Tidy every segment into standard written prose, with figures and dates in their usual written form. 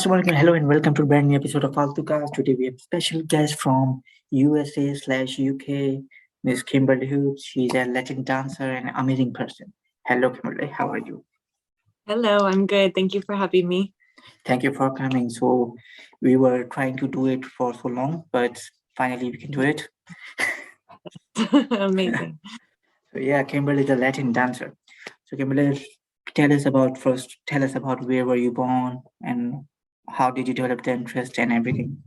Hello and welcome to a brand new episode of FaltuCast. Today we have a special guest from USA/UK, Miss Kimberly Hoopes. She's a Latin dancer and amazing person. Hello, Kimberly. How are you? Hello, I'm good. Thank you for having me. Thank you for coming. So we were trying to do it for so long, but finally we can do it. Amazing. So yeah, Kimberly is a Latin dancer. So Kimberly, tell us about where were you born and how did you develop the interest and everything.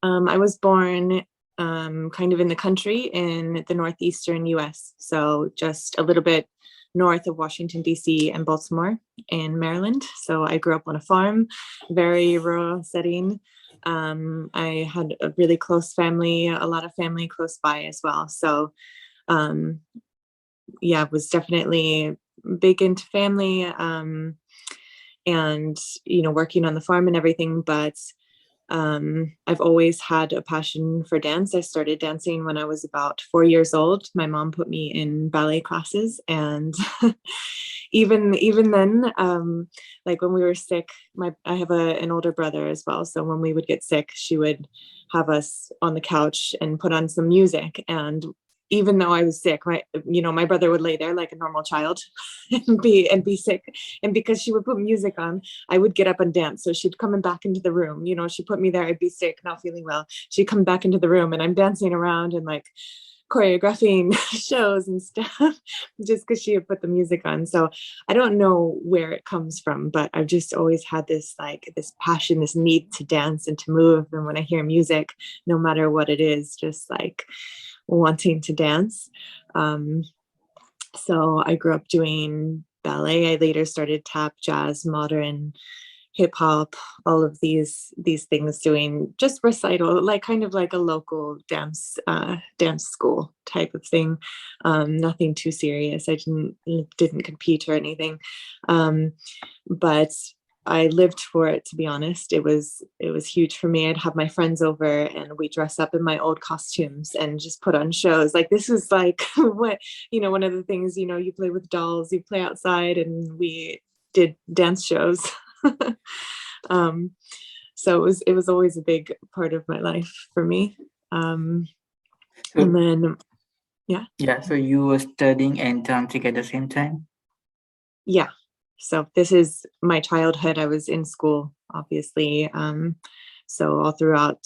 I was born kind of in the country in the northeastern US, so just a little bit north of Washington, D.C. and Baltimore in Maryland. So I grew up on a farm, very rural setting. I had a really close family, a lot of family close by as well. So yeah, was definitely big into family and, working on the farm and everything. But I've always had a passion for dance. I started dancing when I was about 4 years old. My mom put me in ballet classes, and even then, like when we were sick, I have an older brother as well. So when we would get sick, she would have us on the couch and put on some music. And even though I was sick, my brother would lay there like a normal child and be sick. And because she would put music on, I would get up and dance. So she'd come back into the room. She put me there. I'd be sick, not feeling well. She'd come back into the room, and I'm dancing around and like choreographing shows and stuff just because she had put the music on. So I don't know where it comes from, but I've just always had this passion, this need to dance and to move. And when I hear music, no matter what it is, just like wanting to dance. So I grew up doing ballet. I later started tap, jazz, modern, hip hop, all of these things, doing just recital, like kind of like a local dance school type of thing. Nothing too serious. I didn't compete or anything. But I lived for it, to be honest. It was huge for me. I'd have my friends over and we dress up in my old costumes and just put on shows. Like this was like what, one of the things, you play with dolls, you play outside, and we did dance shows. So it was always a big part of my life for me. And then, yeah. Yeah, so you were studying and dancing at the same time? Yeah. So this is my childhood. I was in school, obviously. So all throughout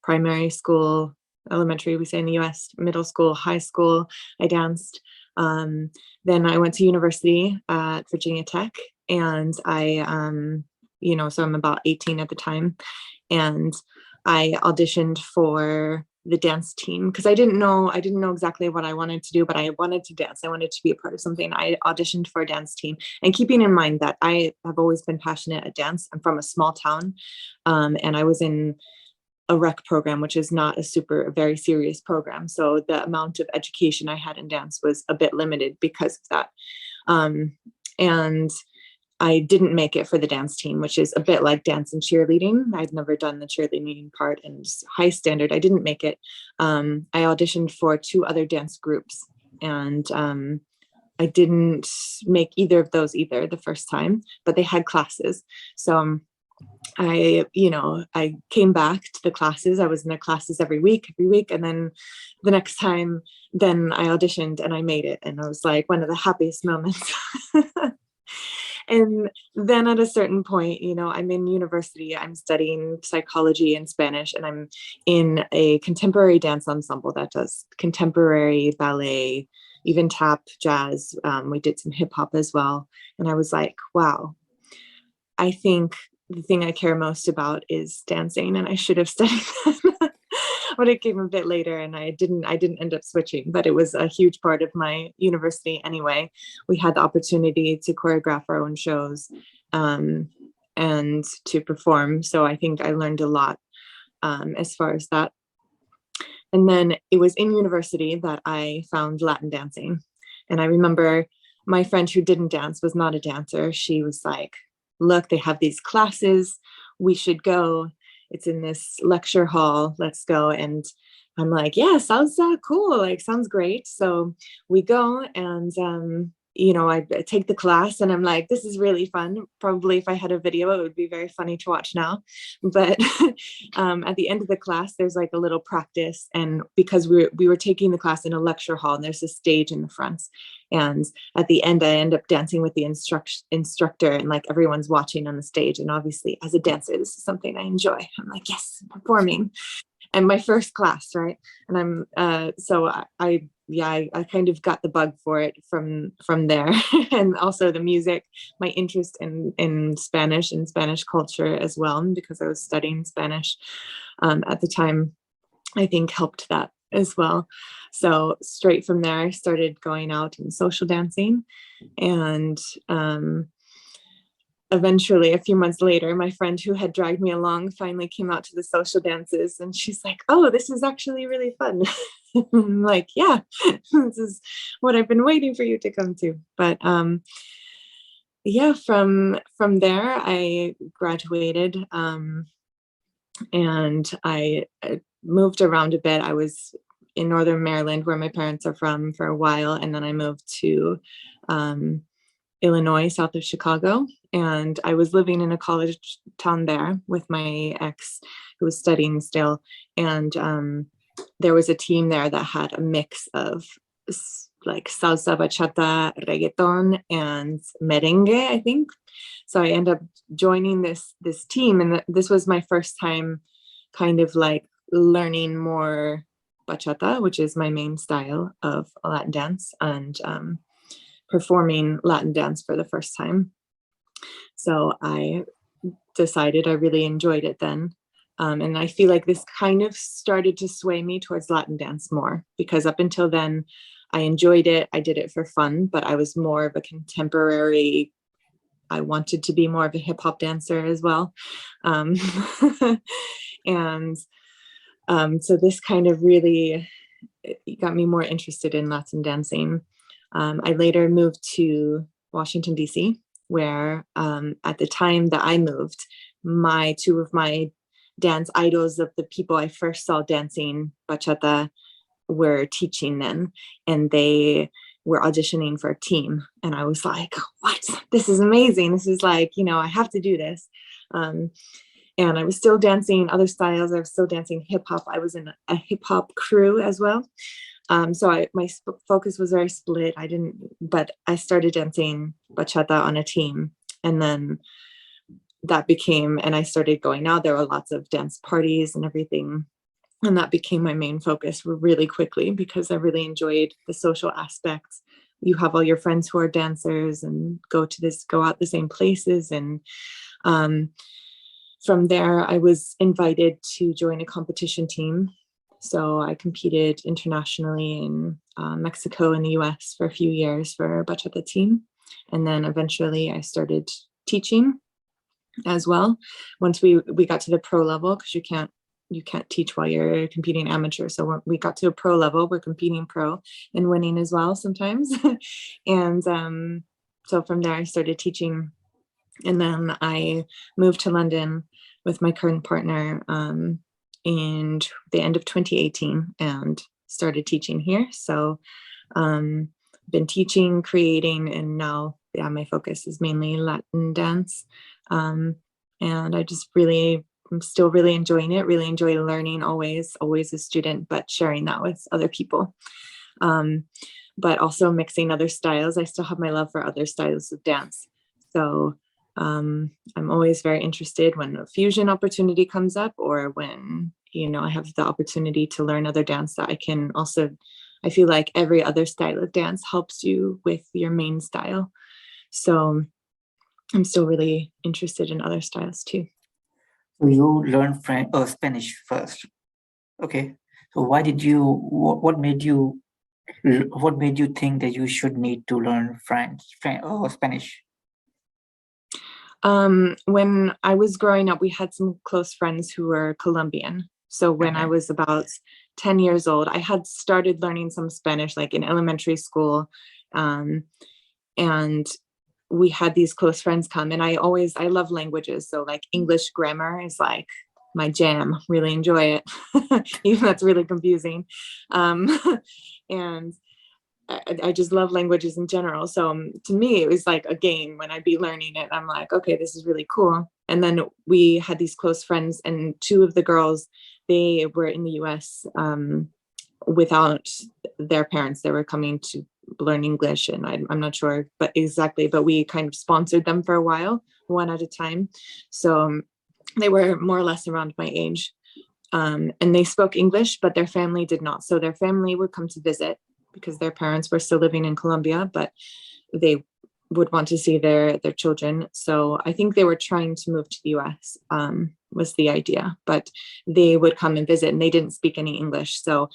primary school, elementary, we say in the US, middle school, high school, I danced. Then I went to university at Virginia Tech, and I, so I'm about 18 at the time, and I auditioned for the dance team because I didn't know exactly what I wanted to do, but I wanted to dance. I wanted to be a part of something. I auditioned for a dance team, and keeping in mind that I have always been passionate at dance. I'm from a small town, and I was in a rec program, which is not a very serious program. So the amount of education I had in dance was a bit limited because of that. And I didn't make it for the dance team, which is a bit like dance and cheerleading. I'd never done the cheerleading part, and high standard. I didn't make it. I auditioned for 2 other dance groups, and I didn't make either of those the first time, but they had classes. So I came back to the classes. I was in the classes every week. And then the next time, then I auditioned and I made it. And I was like one of the happiest moments. And then at a certain point, I'm in university, I'm studying psychology and Spanish, and I'm in a contemporary dance ensemble that does contemporary ballet, even tap, jazz. We did some hip hop as well. And I was like, wow, I think the thing I care most about is dancing, and I should have studied that. But it came a bit later, and I didn't end up switching, but it was a huge part of my university anyway. We had the opportunity to choreograph our own shows and to perform. So I think I learned a lot as far as that. And then it was in university that I found Latin dancing. And I remember my friend who didn't dance was not a dancer. She was like, look, they have these classes, we should go. It's in this lecture hall, let's go. And I'm like, yeah, sounds cool, like sounds great. So we go, and I take the class and I'm like, this is really fun. Probably if I had a video, it would be very funny to watch now. But at the end of the class, there's like a little practice. And because we were taking the class in a lecture hall, and there's a stage in the front. And at the end, I end up dancing with the instructor, and like everyone's watching on the stage. And obviously, as a dancer, this is something I enjoy. I'm like, yes, performing. And my first class, right? And I'm so I kind of got the bug for it from there. And also the music, my interest in Spanish and Spanish culture as well, because I was studying Spanish at the time, I think helped that as well. So straight from there, I started going out and social dancing. And eventually, a few months later, my friend who had dragged me along finally came out to the social dances, and she's like, oh, this is actually really fun. I'm like, yeah, this is what I've been waiting for you to come to. But yeah, from there, I graduated, and I moved around a bit. I was in Northern Maryland, where my parents are from, for a while, and then I moved to Illinois, south of Chicago. And I was living in a college town there with my ex, who was studying still. And there was a team there that had a mix of like salsa, bachata, reggaeton, and merengue, I think. So I ended up joining this team, and this was my first time kind of like learning more bachata, which is my main style of Latin dance, and performing Latin dance for the first time. So I decided I really enjoyed it then. And I feel like this kind of started to sway me towards Latin dance more, because up until then, I enjoyed it. I did it for fun, but I was more of a contemporary. I wanted to be more of a hip hop dancer as well. And so this kind of really got me more interested in Latin dancing. I later moved to Washington, D.C., where at the time that I moved, two of my dance idols, of the people I first saw dancing bachata, were teaching then, and they were auditioning for a team. And I was like, what? This is amazing. This is like, I have to do this. And I was still dancing other styles. I was still dancing hip hop. I was in a hip hop crew as well. So my focus was very split. But I started dancing bachata on a team, and then and I started going out. There were lots of dance parties and everything, and that became my main focus really quickly, because I really enjoyed the social aspects. You have all your friends who are dancers and go out the same places. And from there, I was invited to join a competition team. So I competed internationally in Mexico and the US for a few years for a bachata team. And then eventually I started teaching as well. Once we got to the pro level, because you can't teach while you're competing amateur. So when we got to a pro level, we're competing pro and winning as well sometimes. And so from there I started teaching. And then I moved to London with my current partner in the end of 2018 and started teaching here. So been teaching, creating, and now my focus is mainly Latin dance. And I'm still really enjoying it, really enjoy learning, always a student, but sharing that with other people. But also mixing other styles. I still have my love for other styles of dance. So I'm always very interested when a fusion opportunity comes up, or when, I have the opportunity to learn other dance that I feel like every other style of dance helps you with your main style. So I'm still really interested in other styles too. So you learned Spanish first. Okay. So what made you think that you should need to learn French or Spanish? When I was growing up, we had some close friends who were Colombian. So when I was about 10 years old, I had started learning some Spanish, like in elementary school. And we had these close friends come, and I love languages. So like English grammar is like my jam, really enjoy it, even though it's really confusing. And I just love languages in general. So to me, it was like a game when I'd be learning it. I'm like, okay, this is really cool. And then we had these close friends, and two of the girls, they were in the US without their parents. They were coming to learn English, and I'm not sure but exactly, but we kind of sponsored them for a while, one at a time. So they were more or less around my age. And they spoke English, but their family did not. So their family would come to visit because their parents were still living in Colombia, but they would want to see their children. So I think they were trying to move to the US, was the idea, but they would come and visit, and they didn't speak any English. So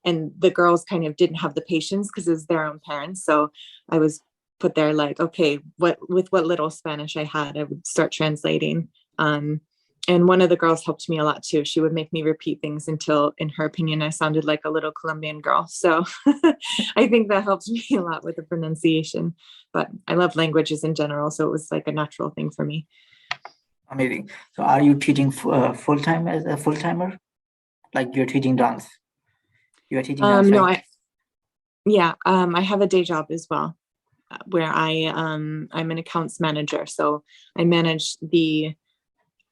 and the girls kind of didn't have the patience because it was their own parents. So I was put there like, okay, with what little Spanish I had, I would start translating. And one of the girls helped me a lot too. She would make me repeat things until, in her opinion, I sounded like a little Colombian girl. So I think that helps me a lot with the pronunciation. But I love languages in general, so it was like a natural thing for me. Amazing. So are you teaching full time as a full timer? Like you're teaching dance? You are teaching dance, No, right? I have a day job as well, where I'm an accounts manager. So I manage the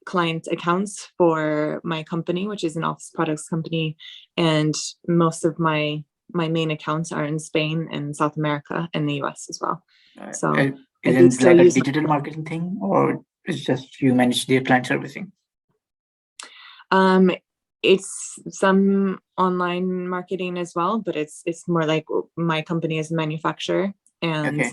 client accounts for my company, which is an office products company, and most of my main accounts are in Spain and South America and the US as well. So I do Isn't still like a use digital marketing thing, or it's just you manage their client servicing? it's some online marketing as well, but it's more like my company is a manufacturer, and Okay.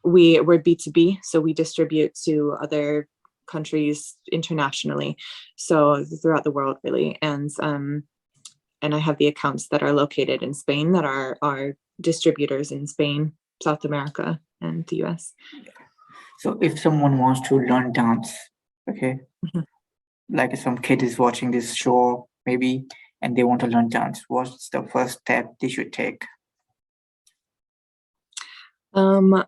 we're B2B, so we distribute to other countries internationally, so throughout the world really. And I have the accounts that are located in Spain that are distributors in Spain, South America, and the US. So if someone wants to learn dance, okay, Mhm. like some kid is watching this show maybe and they want to learn dance, what's the first step they should take? Um,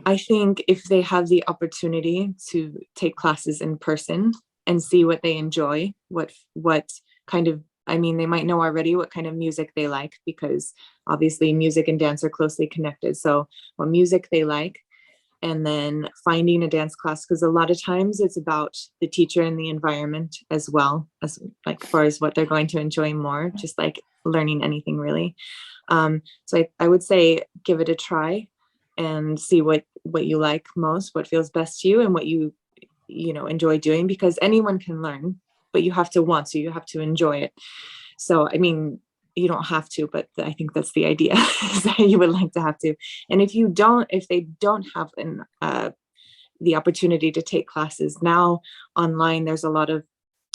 I think if they have the opportunity to take classes in person and see what they enjoy, what kind of, I mean, they might know already what kind of music they like, because obviously music and dance are closely connected. So what music they like, and then finding a dance class, because a lot of times it's about the teacher and the environment as well, as like far as what they're going to enjoy more, just like learning anything really. So I would say give it a try and see what you like most, what feels best to you, and what you enjoy doing, because anyone can learn, but you have to want to, you have to enjoy it. So I mean, you don't have to, but I think that's the idea, is that you would like to have to. And if they don't have the opportunity to take classes now online, there's a lot of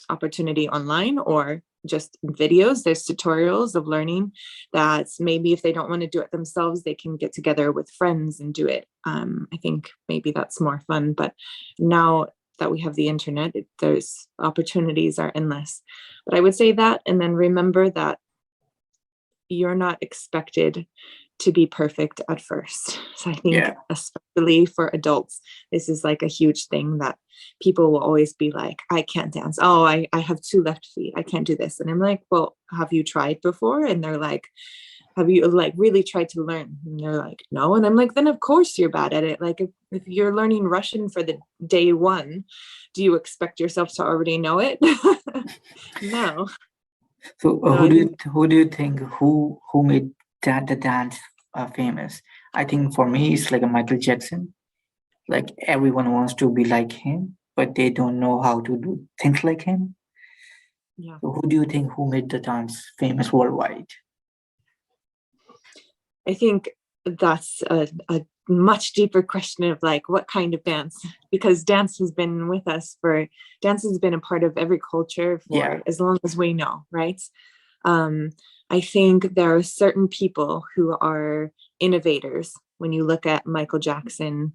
opportunity online, or just videos. There's tutorials of learning that maybe if they don't want to do it themselves, they can get together with friends and do it. I think maybe that's more fun. But now that we have the internet, there's opportunities are endless. But I would say that, and then remember that you're not expected to be perfect at first. So I think Yeah. especially for adults, this is like a huge thing, that people will always be like, I can't dance. Oh, I have two left feet. I can't do this. And I'm like, well, have you tried before? And they're like, have you like really tried to learn? And they're like, no. And I'm like, then of course you're bad at it. Like if you're learning Russian for the day one, do you expect yourself to already know it? No. So So I think who do you think who made the dance famous? I think for me it's like a Michael Jackson. Like everyone wants to be like him, but they don't know how to do things like him. yeah. So who do you think who made the dance famous worldwide? I think that's a much deeper question of like what kind of dance, because dance has been with us for dance has been a part of every culture Yeah. for as long as we know, right? Um, I think there are certain people who are innovators. When you look at Michael Jackson,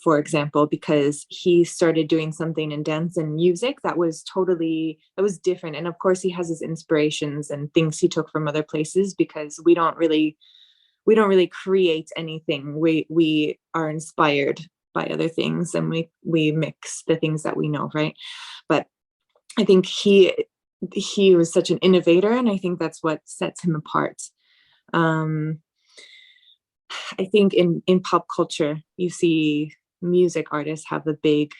for example, because he started doing something in dance and music that was different. And of course, he has his inspirations and things he took from other places, because we don't really create anything. We are inspired by other things, and we mix the things that we know, right? But I think he was such an innovator, and I think that's what sets him apart. Um, I think in pop culture, you see music artists have a big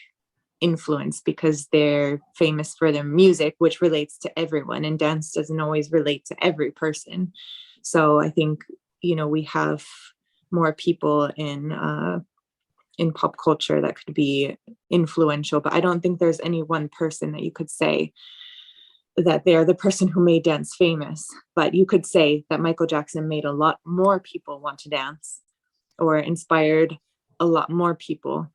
influence because they're famous for their music, which relates to everyone, and dance doesn't always relate to every person. So I think, we have more people in pop culture that could be influential, but I don't think there's any one person that you could say that they're the person who made dance famous. But you could say that Michael Jackson made a lot more people want to dance, or inspired a lot more people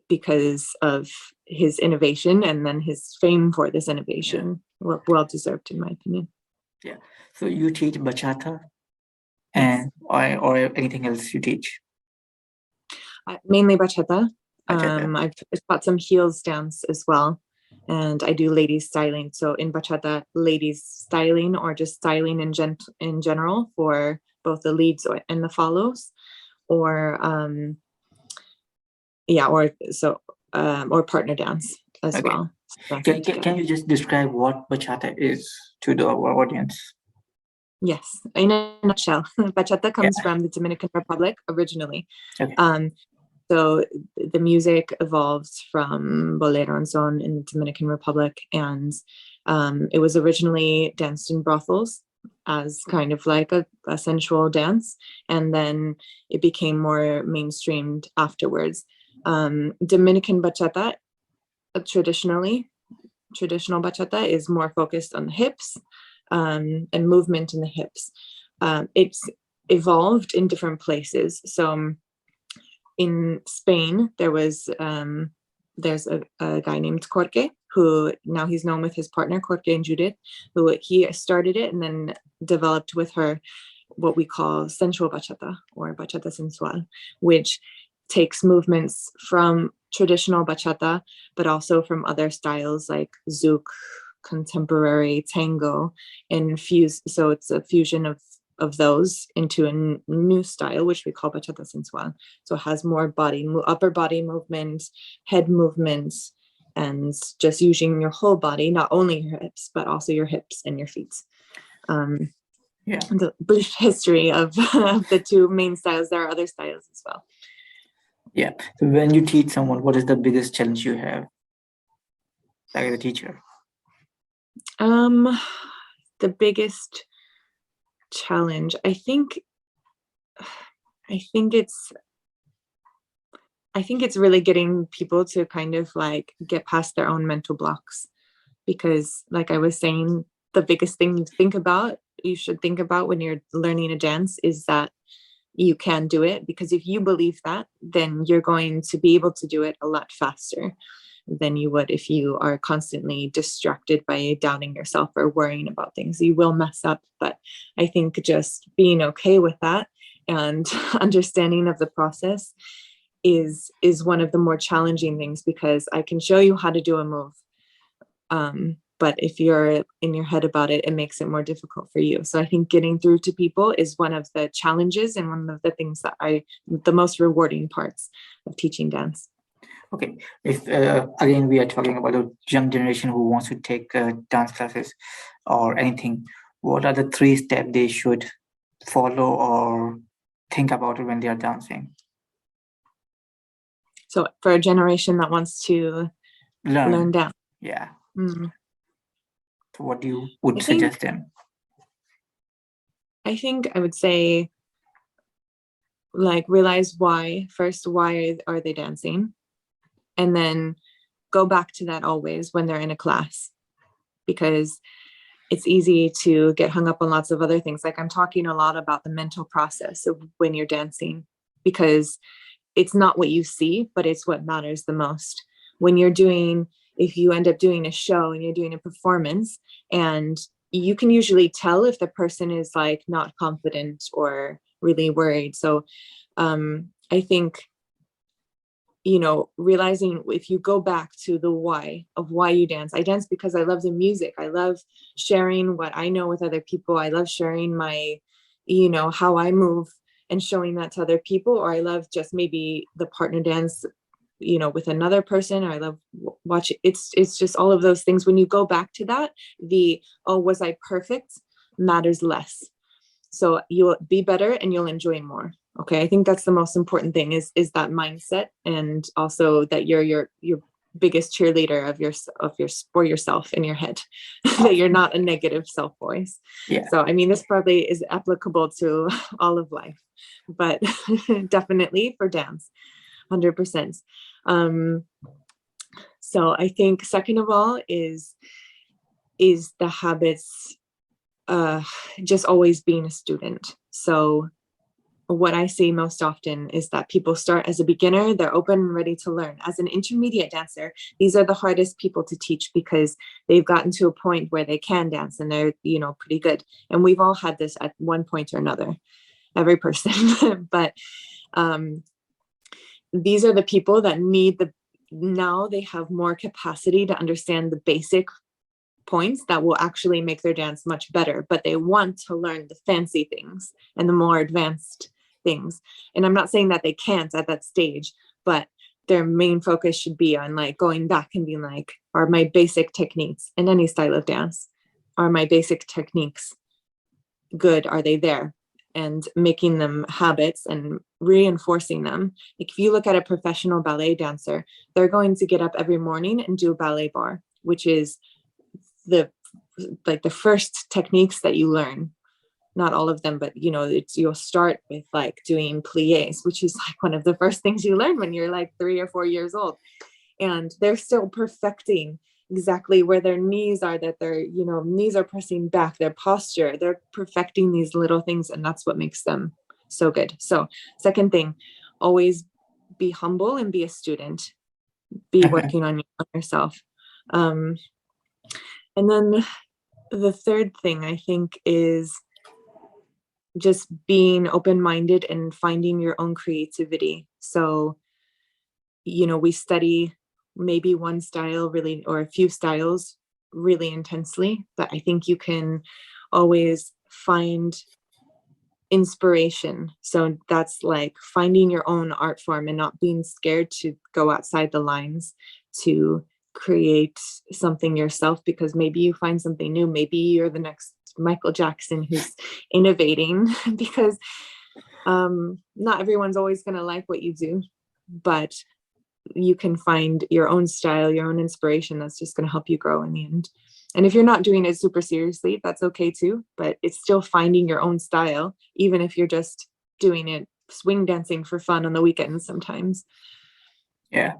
because of his innovation, and then his fame for this innovation. Well deserved, in my opinion. Yeah. So you teach bachata, and or anything else you teach? Mainly bachata. Bachata. I've taught some heels dance as well, and I do ladies styling. So in bachata, ladies styling, or just styling in general for both the leads and the follows, or or partner dance as Okay. well. Can you just describe what bachata is to our audience? Yes, in a nutshell, bachata comes Yeah. from the Dominican Republic originally. Okay. So the music evolves from bolero and son in the Dominican Republic, and it was originally danced in brothels as kind of like a sensual dance, and then it became more mainstreamed afterwards. Dominican bachata, traditional bachata is more focused on the hips, and movement in the hips. It's evolved in different places. So in Spain, there's a guy named Jorge, who now he's known with his partner, Jorge and Judith, who he started it and then developed with her what we call sensual bachata, or bachatasensual, which takes movements from traditional bachata, but also from other styles like zouk, contemporary, tango, and fuse. So it's a fusion of those into a new style, which we call bachatasensual. So it has more upper body movement, head movements, and just using your whole body, not only your hips, but also your hips and your feet. The brief history of the two main styles. There are other styles as well. Yeah. So when you teach someone, what is the biggest challenge you have, like as a teacher? The biggest challenge, I think it's really getting people to kind of like get past their own mental blocks, because like I was saying, the biggest thing you should think about when you're learning a dance is that you can do it, because if you believe that, then you're going to be able to do it a lot faster than you would if you are constantly distracted by doubting yourself or worrying about things. You will mess up, but I think just being okay with that and understanding of the process is one of the more challenging things, because I can show you how to do a move, but if you're in your head about it, it makes it more difficult for you. So I think getting through to people is one of the challenges, and one of the things that the most rewarding parts of teaching dance. Okay. If again we are talking about a young generation who wants to take dance classes or anything, what are the 3 steps they should follow or think about it when they are dancing? So for a generation that wants to learn dance. Yeah. Mm. So what you would suggest them? I think I would say, like, realize why are they dancing, and then go back to that always when they're in a class, because it's easy to get hung up on lots of other things. Like I'm talking a lot about the mental process of when you're dancing, because it's not what you see, but it's what matters the most. If you end up doing a show and you're doing a performance, and you can usually tell if the person is like not confident or really worried. So I think, realizing, if you go back to the why of why you dance. I dance because I love the music. I love sharing what I know with other people. I love sharing my, how I move and showing that to other people. Or I love just maybe the partner dance, with another person. Or I love watching. It's just all of those things. When you go back to that, was I perfect matters less. So you'll be better and you'll enjoy more. Okay, I think that's the most important thing is that mindset, and also that you're your biggest cheerleader of your for yourself in your head, that you're not a negative self voice. Yeah. So I mean, this probably is applicable to all of life, but definitely for dance, 100%. So I think second of all is the habits, just always being a student. So what I see most often is that people start as a beginner, they're open and ready to learn. As an intermediate dancer, these are the hardest people to teach because they've gotten to a point where they can dance and they're, pretty good. And we've all had this at one point or another, every person. But these are the people that now they have more capacity to understand the basic points that will actually make their dance much better, but they want to learn the fancy things and the more advanced things. And I'm not saying that they can't at that stage, but their main focus should be on like going back and being like, are my basic techniques in any style of dance, are my basic techniques good? Are they there? And making them habits and reinforcing them. Like if you look at a professional ballet dancer, they're going to get up every morning and do a ballet bar, which is the first techniques that you learn. Not all of them, but you'll start with like doing plies, which is like one of the first things you learn when you're like 3 or 4 years old. And they're still perfecting exactly where their knees are, that their knees are pressing back, their posture, they're perfecting these little things, and that's what makes them so good. So second thing, always be humble and be a student, be working on yourself. And then the third thing I think is just being open-minded and finding your own creativity. So, we study maybe one style really, or a few styles really intensely, but I think you can always find inspiration. So that's like finding your own art form and not being scared to go outside the lines to create something yourself, because maybe you find something new. Maybe you're the next Michael Jackson who's innovating because not everyone's always going to like what you do, but you can find your own style, your own inspiration that's just going to help you grow in the end. And if you're not doing it super seriously, that's okay too, but it's still finding your own style, even if you're just doing it swing dancing for fun on the weekends sometimes. Yeah.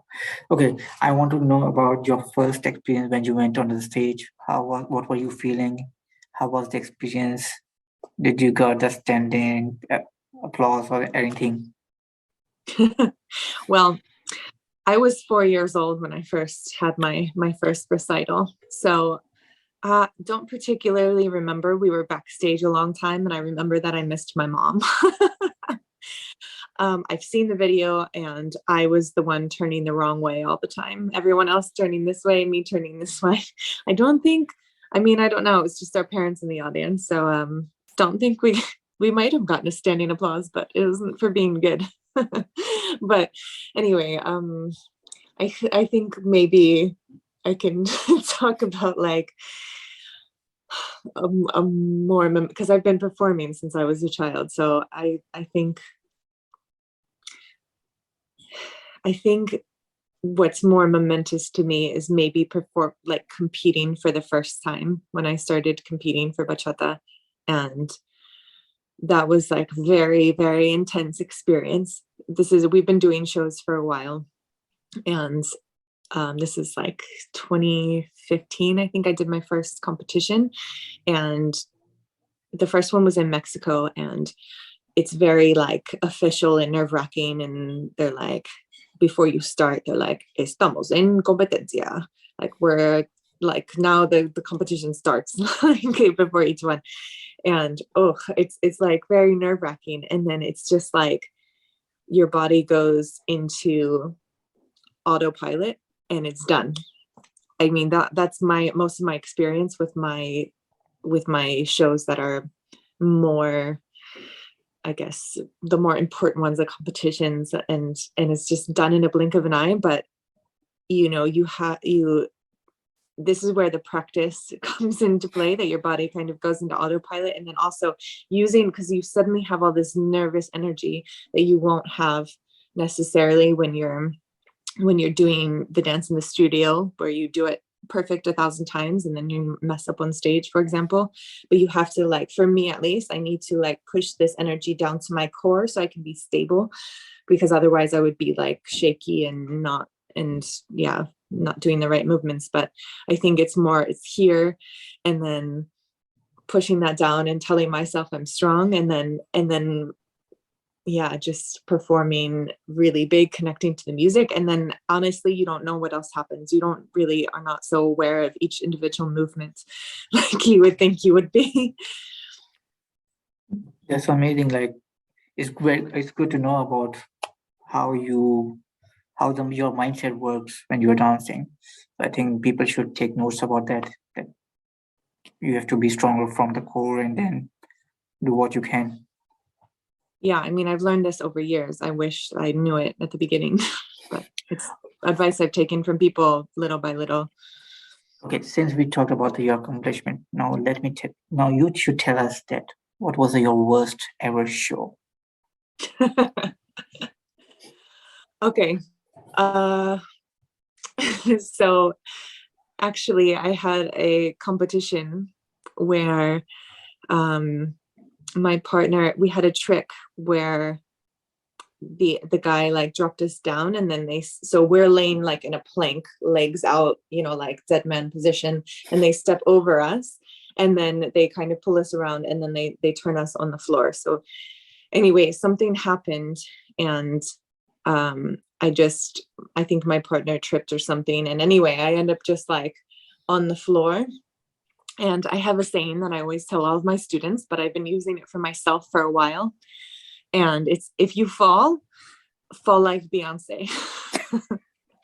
Okay. I want to know about your first experience when you went on the stage. What were you feeling? How was the experience? Did you got the standing applause or anything? Well, I was 4 years old when I first had my first recital. So don't particularly remember. We were backstage a long time, and I remember that I missed my mom. I've seen the video, and I was the one turning the wrong way all the time. Everyone else turning this way, me turning this way. I don't know. It was just our parents in the audience. So don't think we might have gotten a standing applause, but it wasn't for being good. But anyway, I think maybe I can talk about like a more, because I've been performing since I was a child. So I think what's more momentous to me is maybe competing for the first time when I started competing for bachata. And that was like very, very intense experience. We've been doing shows for a while, and this is like 2015, I think I did my first competition, and the first one was in Mexico, and it's very like official and nerve-wracking, and they're like, before you start, they're like, estamos en competencia, like we're like, now the competition starts before each one. And it's like very nerve-wracking, and then it's just like your body goes into autopilot and it's done. I mean, that's most of my experience with my shows that are more, I guess, the more important ones, the competitions, and it's just done in a blink of an eye. But you this is where the practice comes into play, that your body kind of goes into autopilot. And then also using, because you suddenly have all this nervous energy that you won't have necessarily when you're doing the dance in the studio, where you do it perfect 1,000 times and then you mess up on stage, for example. But you have to, like, for me at least, I need to like push this energy down to my core so I can be stable, because otherwise I would be like shaky and not doing the right movements. But I think it's here, and then pushing that down and telling myself I'm strong, and then just performing really big, connecting to the music. And then honestly, you don't know what else happens. You are not so aware of each individual movement like you would think you would be. That's amazing. Like, it's great. It's good to know about how your mindset works when you're dancing. I think people should take notes about that. That you have to be stronger from the core and then do what you can. Yeah, I mean, I've learned this over years. I wish I knew it at the beginning, but it's advice I've taken from people little by little. Okay, since we talked about your accomplishment, now now you should tell us that what was your worst ever show? Okay. So actually I had a competition where my partner, we had a trick where the guy like dropped us down, and then so we're laying like in a plank, legs out, like dead man position, and they step over us, and then they kind of pull us around, and then they turn us on the floor. So anyway, something happened, and I think my partner tripped or something, and anyway I end up just like on the floor. And I have a saying that I always tell all of my students, but I've been using it for myself for a while. And it's, if you fall like Beyonce.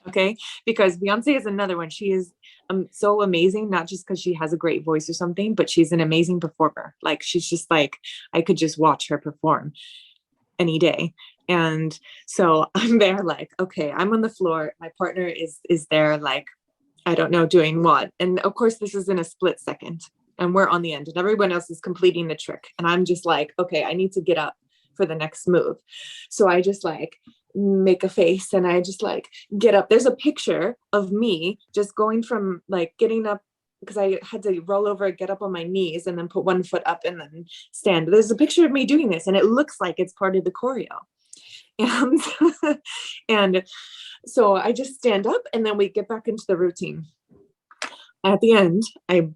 Okay, because Beyonce is another one. She is so amazing, not just because she has a great voice or something, but she's an amazing performer. Like, she's just like, I could just watch her perform any day. And so I'm there like, okay, I'm on the floor. My partner is there like, I don't know, doing what. And of course, this is in a split second, and we're on the end, and everyone else is completing the trick. And I'm just like, okay, I need to get up for the next move. So I just like make a face, and I just like get up. There's a picture of me just going from like getting up, because I had to roll over, get up on my knees, and then put one foot up and then stand. There's a picture of me doing this, and it looks like it's part of the choreo. And and so I just stand up, and then we get back into the routine. At the end, I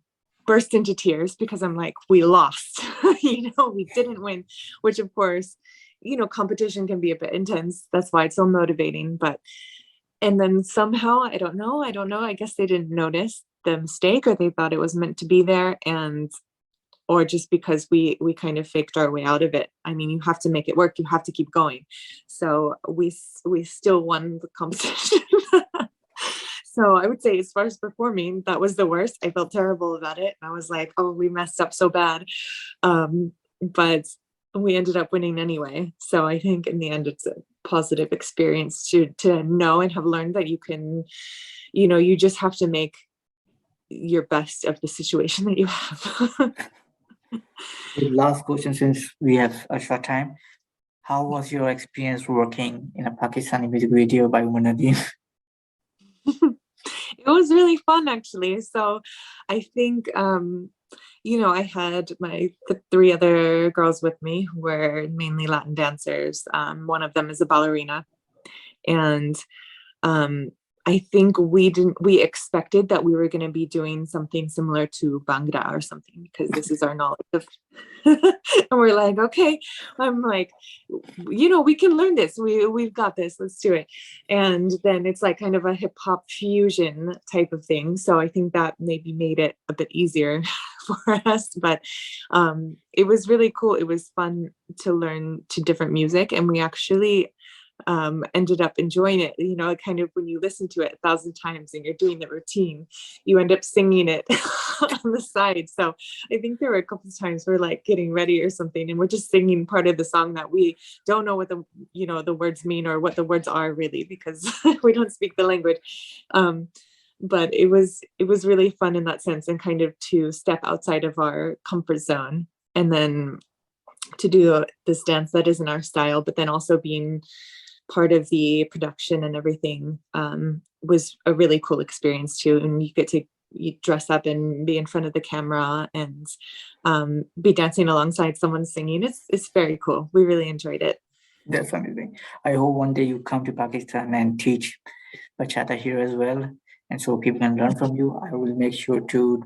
burst into tears because I'm like, we lost. We didn't win, which of course, competition can be a bit intense. That's why it's so motivating. And then somehow, I don't know, I guess they didn't notice the mistake, or they thought it was meant to be there, or just because we kind of faked our way out of it. I mean, you have to make it work. You have to keep going. So we still won the competition. So I would say, as far as performing, that was the worst. I felt terrible about it. I was like, oh, we messed up so bad. But we ended up winning anyway. So I think in the end, it's a positive experience to know and have learned that you can, you just have to make your best of the situation that you have. Last question, since we have a short time. How was your experience working in a Pakistani music video by Munadin? It was really fun, actually. So I think, I had my three other girls with me who were mainly Latin dancers. One of them is a ballerina. And I think we expected that we were going to be doing something similar to Bhangra or something, because this is our knowledge of, and we're like, okay, I'm like, we can learn this. We've got this, let's do it. And then it's like kind of a hip hop fusion type of thing. So I think that maybe made it a bit easier for us, but it was really cool. It was fun to learn to different music, and we actually ended up enjoying it. Kind of when you listen to it 1,000 times and you're doing the routine, you end up singing it on the side. So I think there were a couple of times we're like getting ready or something, and we're just singing part of the song that we don't know what the words mean or what the words are really, because we don't speak the language. but it was really fun in that sense, and kind of to step outside of our comfort zone, and then to do this dance that isn't our style, but then also being part of the production and everything was a really cool experience too. And you get to dress up and be in front of the camera and be dancing alongside someone singing. It's very cool. We really enjoyed it. That's amazing. I hope one day you come to Pakistan and teach bachata here as well, and so people can learn from you. I will make sure to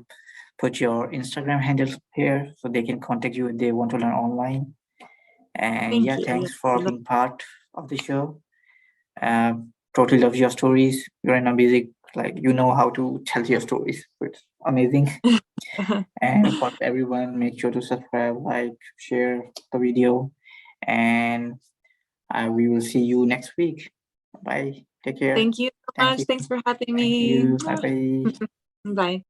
put your Instagram handles here so they can contact you if they want to learn online. And Thank yeah, you. thanks Yeah, for being part of the show. Totally love your stories. You're an amazing, like you know how to tell your stories. It's amazing. And for everyone, make sure to subscribe, like, share the video, and we will see you next week. Bye. Take care. Thank you so Thank much. you. Thanks for having Thank me. you. Bye bye. Bye.